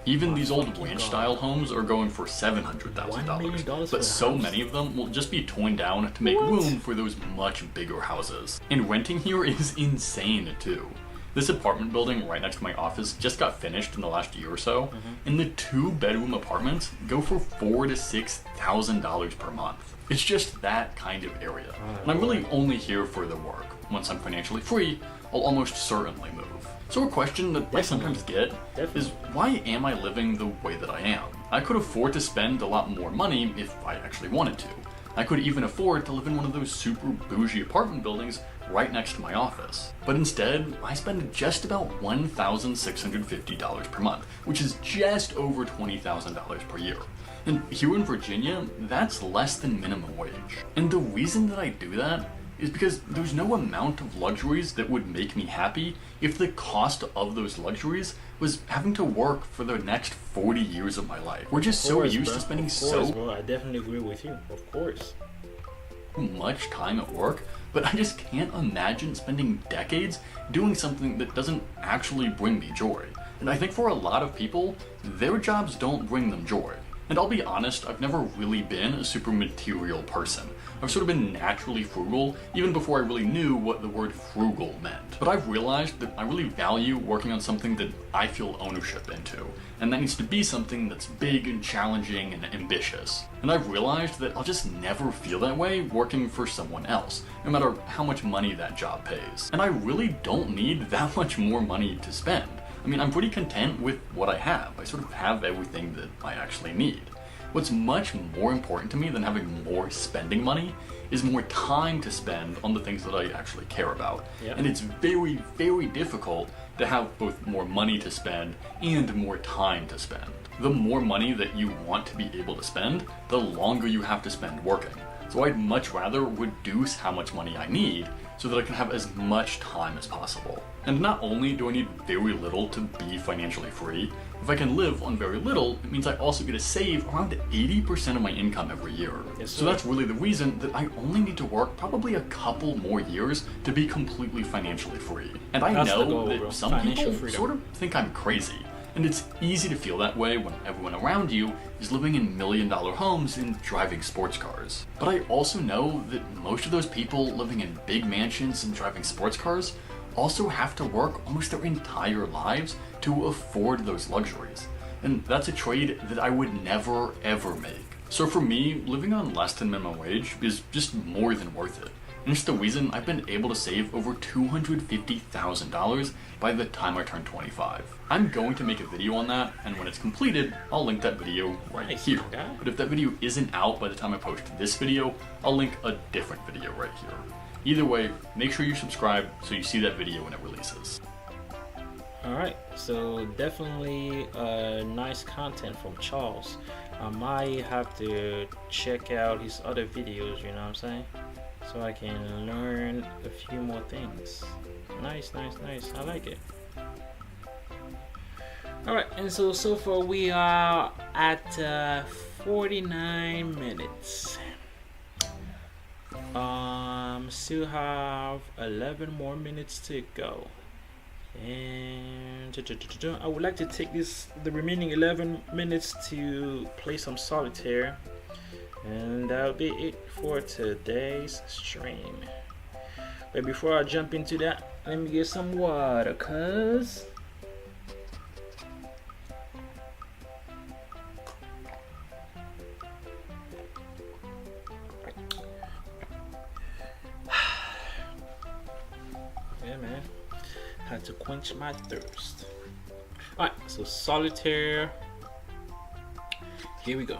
Even these old ranch-style homes are going for $700,000. But so many of them will just be torn down to make room for those much bigger houses. And renting here is insane too. This apartment building right next to my office just got finished in the last year or so, and the 2-bedroom apartments go for $4,000 to $6,000 per month. It's just that kind of area, and I'm really only here for the work. Once I'm financially free, I'll almost certainly move. So a question that I sometimes get is, why am I living the way that I am? I could afford to spend a lot more money if I actually wanted to. I could even afford to live in one of those super bougie apartment buildings right next to my office. But instead, I spend just about $1,650 per month, which is just over $20,000 per year. And here in Virginia, that's less than minimum wage. And the reason that I do that is because there's no amount of luxuries that would make me happy if the cost of those luxuries was having to work for the next 40 years of my life. We're just so used to spending bro, I definitely agree with you, of course. Much time at work, but I just can't imagine spending decades doing something that doesn't actually bring me joy. And I think for a lot of people, their jobs don't bring them joy. And I'll be honest, I've never really been a super material person. I've sort of been naturally frugal, even before I really knew what the word frugal meant. But I've realized that I really value working on something that I feel ownership into. And that needs to be something that's big and challenging and ambitious. And I've realized that I'll just never feel that way working for someone else, no matter how much money that job pays. And I really don't need that much more money to spend. I mean, I'm pretty content with what I have. I sort of have everything that I actually need. What's much more important to me than having more spending money is more time to spend on the things that I actually care about. And it's very, very difficult to have both more money to spend and more time to spend. The more money that you want to be able to spend, the longer you have to spend working. So I'd much rather reduce how much money I need so that I can have as much time as possible. And not only do I need very little to be financially free, if I can live on very little, it means I also get to save around 80% of my income every year. So that's really the reason that I only need to work probably a couple more years to be completely financially free. And I know that some people sort of think I'm crazy. And it's easy to feel that way when everyone around you is living in million-dollar homes and driving sports cars. But I also know that most of those people living in big mansions and driving sports cars also have to work almost their entire lives to afford those luxuries. And that's a trade that I would never, ever make. So for me, living on less than minimum wage is just more than worth it. And it's the reason I've been able to save over $250,000 by the time I turn 25. I'm going to make a video on that, and when it's completed, I'll link that video right here. But if that video isn't out by the time I post this video, I'll link a different video right here. Either way, make sure you subscribe so you see that video when it releases. Alright, so definitely nice content from Charles. I might have to check out his other videos, you know what I'm saying? So I can learn a few more things. Nice, nice, nice. I like it. Alright, and so far we are at 49 minutes. Still have 11 more minutes to go. And I would like to take the remaining 11 minutes to play some solitaire. And that'll be it for today's stream. But before I jump into that, let me get some water, cuz. Yeah, man. Had to quench my thirst. Alright, so solitaire. Here we go.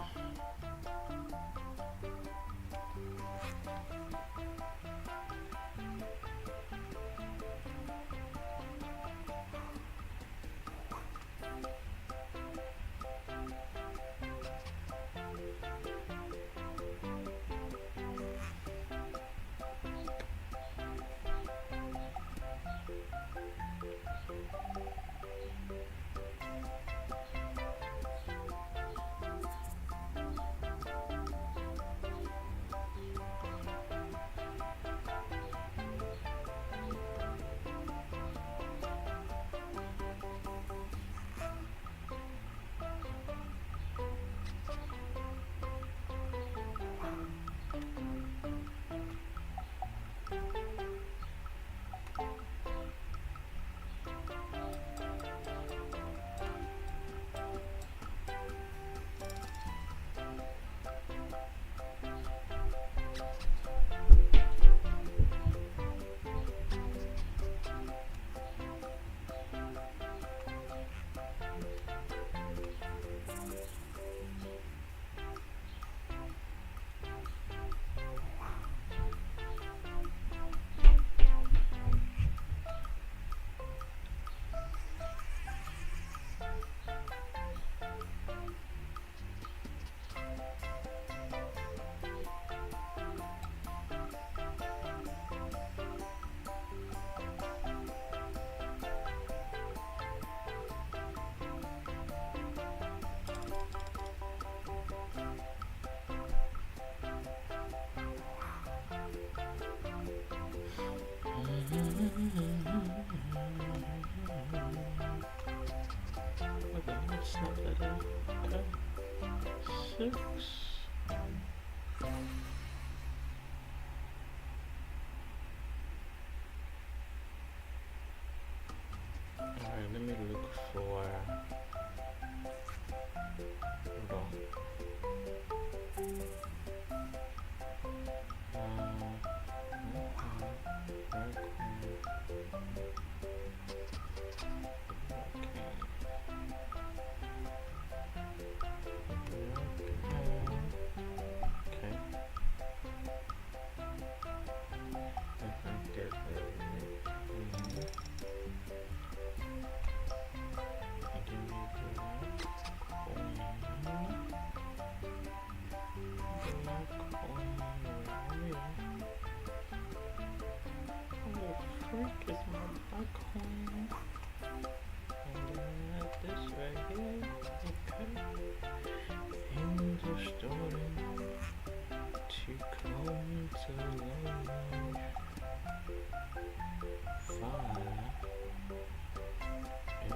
Alright, let me look for hold on. Is my icon, and then this right here. Okay, things are starting to come to life. 5, 8.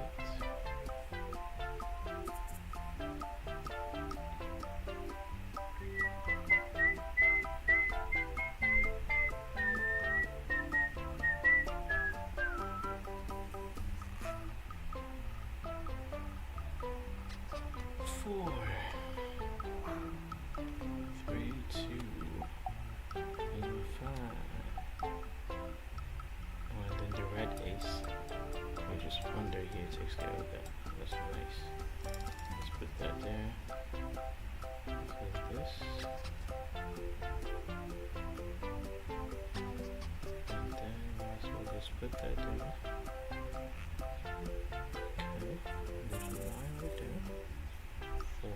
Four, 3, 2, and 5. Oh, and then the red ace, which is under here, takes care of that. That's nice. Let's put that there. Like this. And then might as well just put that there. Okay, there's a line right there. 4,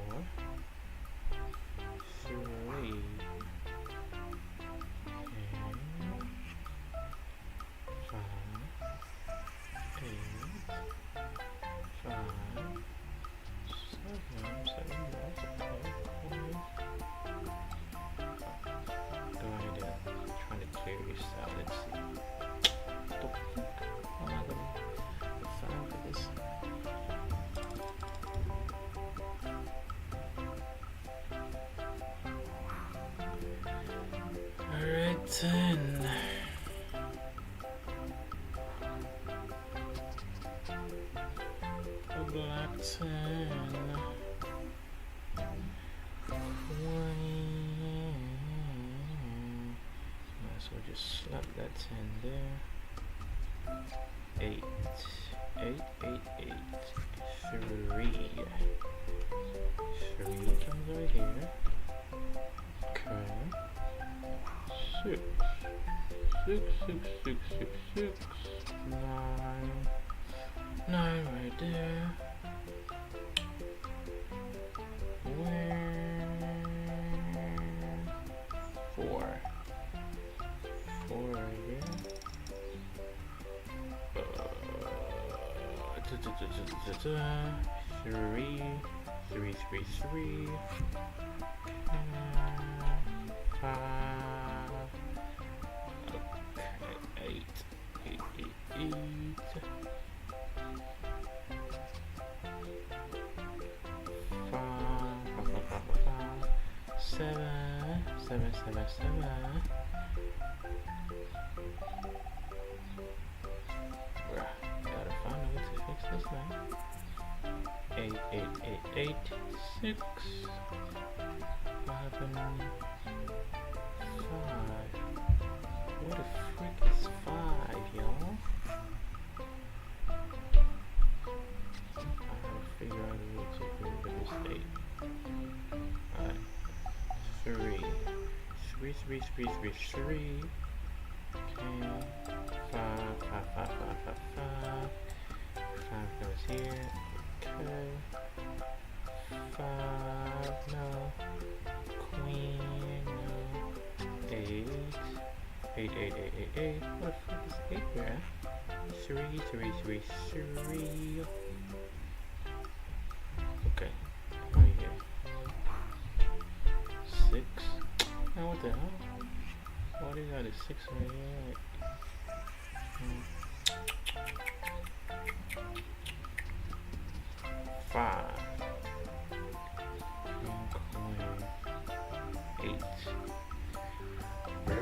Alright then. A black 10. 20. Might as well just slap that 10 there. 8. 8, 8, 8. 3. 3 comes over here. Okay. 6. 6, 6, 6, 6, 6. 9. 9 right there. Where? 4. 4 right here. 3. 3, 3, 3. 5. Okay, 8. 8, 8, 8. 7, 7, 7, 7. Bruh, gotta find a way to fix this man. 8, 8, 8, 8, 6. What happened? 5. What the frick is 5, y'all? I gotta figure out a way to get rid of this 8. Alright. 3. 3, 3, 3, 3, 3. Okay. 5, 5, 5, 5, 5, 5. 5 goes here. Okay. 5, no. Queen, no. 8. 8, 8, 8, 8, 8. What the fuck is 8 there? 3, 3, 3, 3. Okay. Right here. 6. Now what the hell? Why do you got a 6 right here? Like, 5. Queen, 8.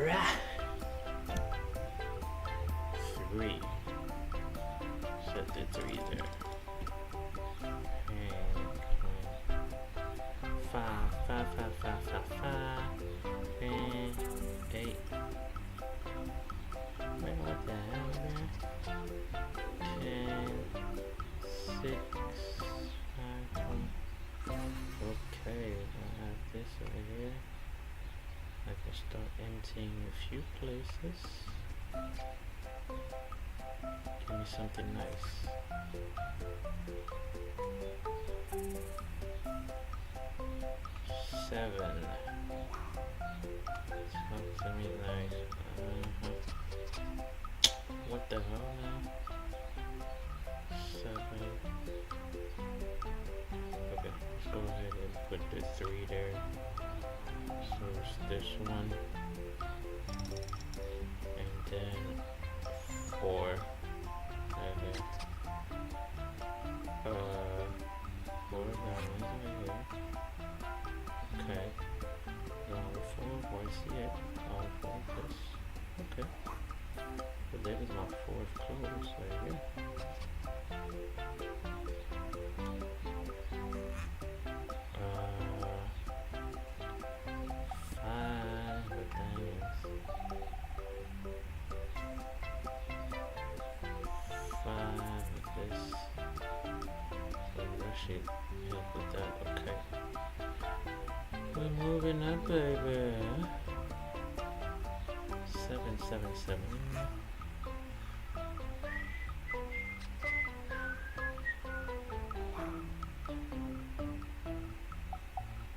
Rah! 3. Set the 3 there. And 5, 5, 5, 5, 5, 5. And 8. Wait, what the hell there? 10, 6, 5, 1. Okay, I have this over here. I can start emptying a few places. Give me something nice. 7. Something nice. What the hell now? 7. Okay, let's go ahead and put the 3 there. So it's this one. And then 4. Okay. 4 diamonds right here. Okay. Number 4, why see it? All 4 of this. Okay. But that is my 4th close right here. Shit, help with that, okay. We're moving up, baby. 7, 7, 7.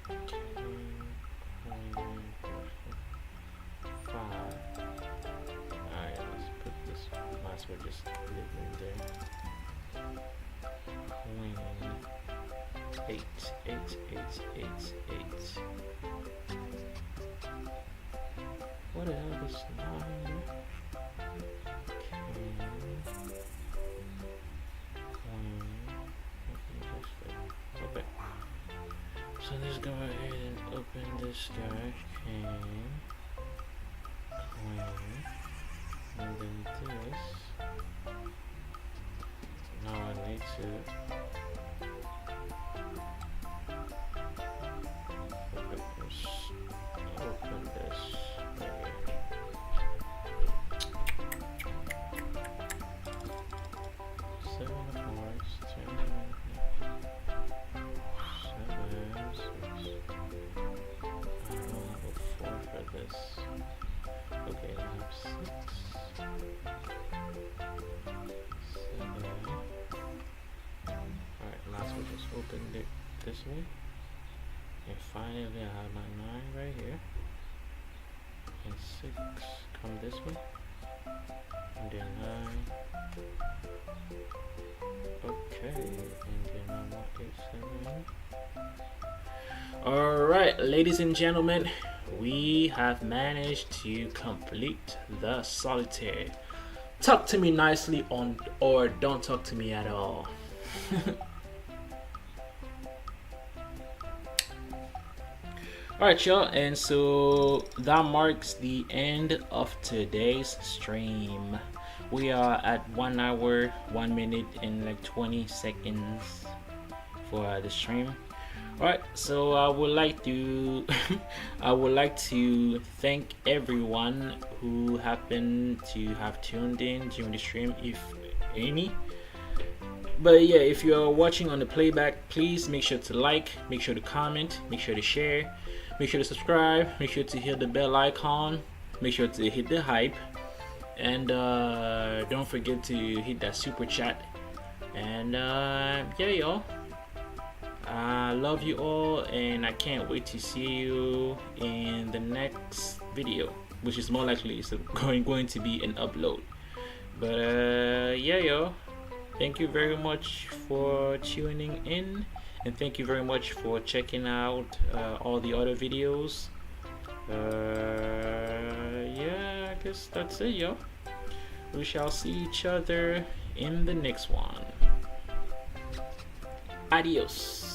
Okay. 5. Alright, let's put this. Might as well just leave it there. Queen. 8, 8, 8, 8, 8. What the hell is 9? Okay. So let's go ahead and open this guy. Okay. need to open this right here. Seven of hearts, 10, 7, 6. I don't have a 4 for this. Okay, I have 6. 7. Alright, last one, just open it this way. And finally I have my 9 right here. And 6 come this way. And then 9. Okay, and then I want 8, 7. Alright, ladies and gentlemen, we have managed to complete the solitaire. Talk to me nicely on, or don't talk to me at all. Alright, y'all, and so that marks the end of today's stream. We are at 1 hour, 1 minute, and like 20 seconds for the stream. Alright, so I would like to thank everyone who happened to have tuned in during the stream, if any. But yeah, if you're watching on the playback, please make sure to like, make sure to comment, make sure to share, make sure to subscribe, make sure to hit the bell icon, make sure to hit the hype, and don't forget to hit that super chat. And yeah, y'all, I love you all, and I can't wait to see you in the next video, which is more likely is going to be an upload. But yeah, y'all, thank you very much for tuning in, and thank you very much for checking out all the other videos. Yeah, I guess that's it, y'all. We shall see each other in the next one. Adios.